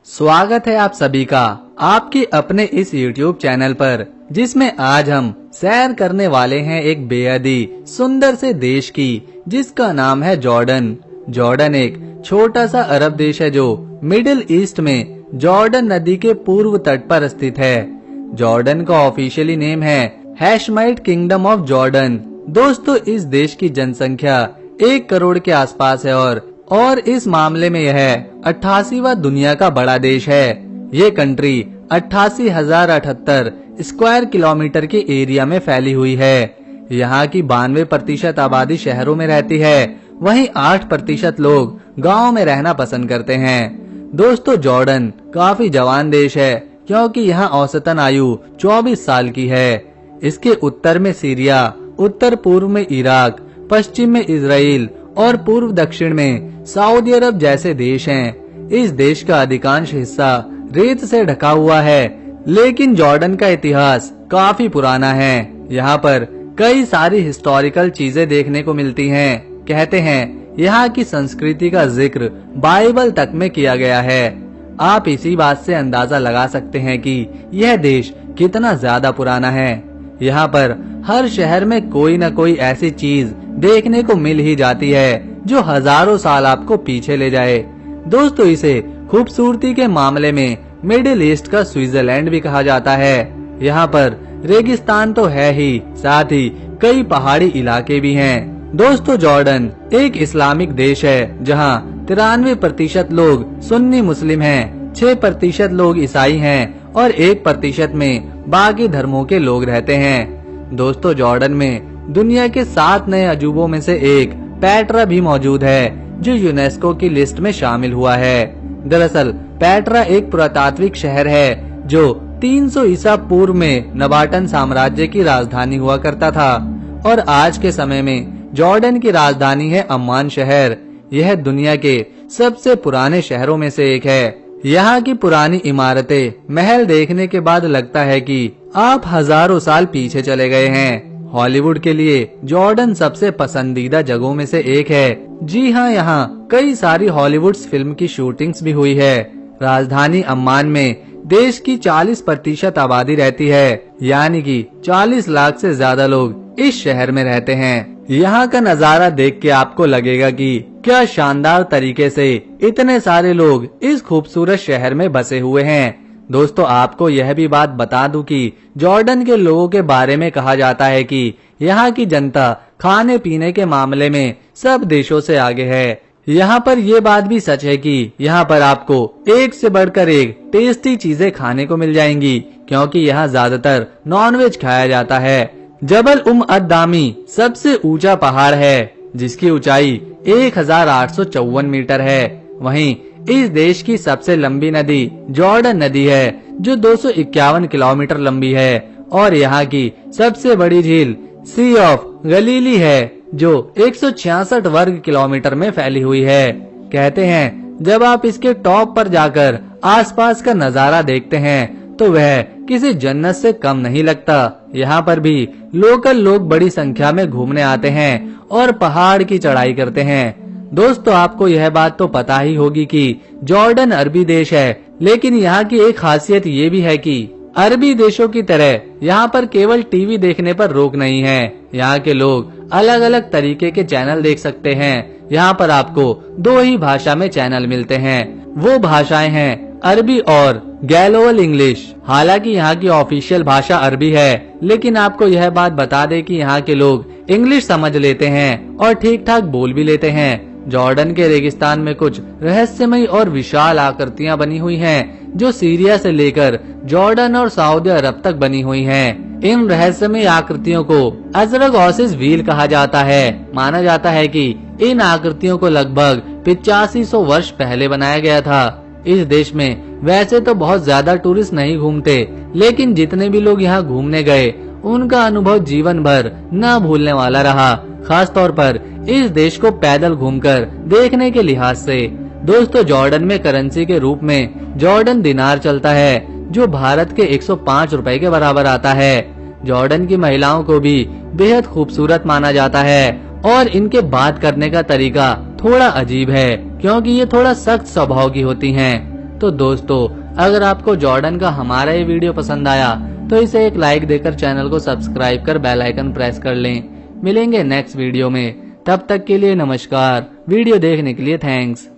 स्वागत है आप सभी का आपके अपने इस YouTube चैनल पर, जिसमें आज हम सैर करने वाले हैं एक बेहद ही सुंदर से देश की, जिसका नाम है जॉर्डन। जॉर्डन एक छोटा सा अरब देश है जो मिडिल ईस्ट में जॉर्डन नदी के पूर्व तट पर स्थित है। जॉर्डन का ऑफिशियली नेम है हैशमाइट किंगडम ऑफ जॉर्डन। दोस्तों, इस देश की जनसंख्या 1 करोड़ के आसपास है और इस मामले में यह 88वां दुनिया का बड़ा देश है। ये कंट्री 88,078 स्क्वायर किलोमीटर के एरिया में फैली हुई है। यहाँ की 92% आबादी शहरों में रहती है, वहीं 8% लोग गाँव में रहना पसंद करते हैं। दोस्तों, जॉर्डन काफी जवान देश है क्योंकि यहाँ औसतन आयु 24 साल की है। इसके उत्तर में सीरिया, उत्तर पूर्व में इराक, पश्चिम में इजराइल और पूर्व दक्षिण में सऊदी अरब जैसे देश हैं। इस देश का अधिकांश हिस्सा रेत से ढका हुआ है, लेकिन जॉर्डन का इतिहास काफी पुराना है। यहाँ पर कई सारी हिस्टोरिकल चीजें देखने को मिलती हैं। कहते हैं यहाँ की संस्कृति का जिक्र बाइबल तक में किया गया है। आप इसी बात से अंदाजा लगा सकते हैं कि यह देश कितना ज्यादा पुराना है। यहाँ पर हर शहर में कोई न कोई ऐसी चीज देखने को मिल ही जाती है जो हजारों साल आपको पीछे ले जाए। दोस्तों, इसे खूबसूरती के मामले में मिडिल ईस्ट का स्विट्जरलैंड भी कहा जाता है। यहाँ पर रेगिस्तान तो है ही, साथ ही कई पहाड़ी इलाके भी हैं। दोस्तों, जॉर्डन एक इस्लामिक देश है जहाँ 93% लोग सुन्नी मुस्लिम हैं, 6% लोग ईसाई हैं और 1% में बाकी धर्मों के लोग रहते हैं। दोस्तों, जॉर्डन में दुनिया के 7 नए अजूबों में से एक पेट्रा भी मौजूद है, जो यूनेस्को की लिस्ट में शामिल हुआ है। दरअसल पेट्रा एक पुरातात्विक शहर है जो 300 ईसा पूर्व में नबाटन साम्राज्य की राजधानी हुआ करता था और आज के समय में जॉर्डन की राजधानी है अम्मान शहर। यह दुनिया के सबसे पुराने शहरों में से एक है। यहाँ की पुरानी इमारतें, महल देखने के बाद लगता है कि आप हजारों साल पीछे चले गए हैं। हॉलीवुड के लिए जॉर्डन सबसे पसंदीदा जगहों में से एक है। जी हाँ, यहाँ कई सारी हॉलीवुड फिल्म की शूटिंग्स भी हुई है। राजधानी अम्मान में देश की 40% आबादी रहती है, यानी कि 40 लाख से ज्यादा लोग इस शहर में रहते हैं। यहाँ का नजारा देख के आपको लगेगा कि क्या शानदार तरीके से इतने सारे लोग इस खूबसूरत शहर में बसे हुए हैं। दोस्तों, आपको यह भी बात बता दूं कि जॉर्डन के लोगों के बारे में कहा जाता है कि यहाँ की जनता खाने पीने के मामले में सब देशों से आगे है। यहाँ पर ये बात भी सच है कि यहाँ पर आपको एक से बढ़कर एक टेस्टी चीजें खाने को मिल जाएंगी, क्योंकि यहाँ ज्यादातर नॉनवेज खाया जाता है। जबल अद-दामी सबसे ऊंचा पहाड़ है, जिसकी ऊंचाई 1854 मीटर है। वहीं इस देश की सबसे लंबी नदी जॉर्डन नदी है, जो 251 किलोमीटर लंबी है और यहाँ की सबसे बड़ी झील सी ऑफ गलीली है, जो 166 वर्ग किलोमीटर में फैली हुई है। कहते हैं जब आप इसके टॉप पर जाकर आसपास का नजारा देखते हैं तो वह किसी जन्नत से कम नहीं लगता। यहाँ पर भी लोकल लोग बड़ी संख्या में घूमने आते हैं और पहाड़ की चढ़ाई करते हैं। दोस्तों, आपको यह बात तो पता ही होगी कि जॉर्डन अरबी देश है, लेकिन यहाँ की एक खासियत ये भी है कि अरबी देशों की तरह यहाँ पर केवल टीवी देखने पर रोक नहीं है। यहाँ के लोग अलग अलग तरीके के चैनल देख सकते हैं। यहाँ पर आपको 2 ही भाषा में चैनल मिलते हैं। वो भाषाएं हैं अरबी और गैलोवल इंग्लिश। हालांकि यहाँ की ऑफिशियल भाषा अरबी है, लेकिन आपको यह बात बता दे कि यहाँ के लोग इंग्लिश समझ लेते हैं और ठीक ठाक बोल भी लेते हैं। जॉर्डन के रेगिस्तान में कुछ रहस्यमयी और विशाल आकृतियां बनी हुई हैं, जो सीरिया से लेकर जॉर्डन और सऊदी अरब तक बनी हुई हैं। इन रहस्यमयी आकृतियों को अजरक ऑसिस व्हील कहा जाता है। माना जाता है कि इन आकृतियों को लगभग 8500 वर्ष पहले बनाया गया था। इस देश में वैसे तो बहुत ज्यादा टूरिस्ट नहीं घूमते, लेकिन जितने भी लोग यहाँ घूमने गए उनका अनुभव जीवन भर न भूलने वाला रहा, खास तौर पर इस देश को पैदल घूमकर देखने के लिहाज से। दोस्तों, जॉर्डन में करेंसी के रूप में जॉर्डन दिनार चलता है, जो भारत के 105 रुपए के बराबर आता है। जॉर्डन की महिलाओं को भी बेहद खूबसूरत माना जाता है और इनके बात करने का तरीका थोड़ा अजीब है, क्योंकि ये थोड़ा सख्त स्वभाव की होती हैं। तो दोस्तों, अगर आपको जॉर्डन का हमारा ये वीडियो पसंद आया तो इसे एक लाइक देकर चैनल को सब्सक्राइब कर बेल आइकन प्रेस कर लें। मिलेंगे नेक्स्ट वीडियो में, तब तक के लिए नमस्कार। वीडियो देखने के लिए थैंक्स।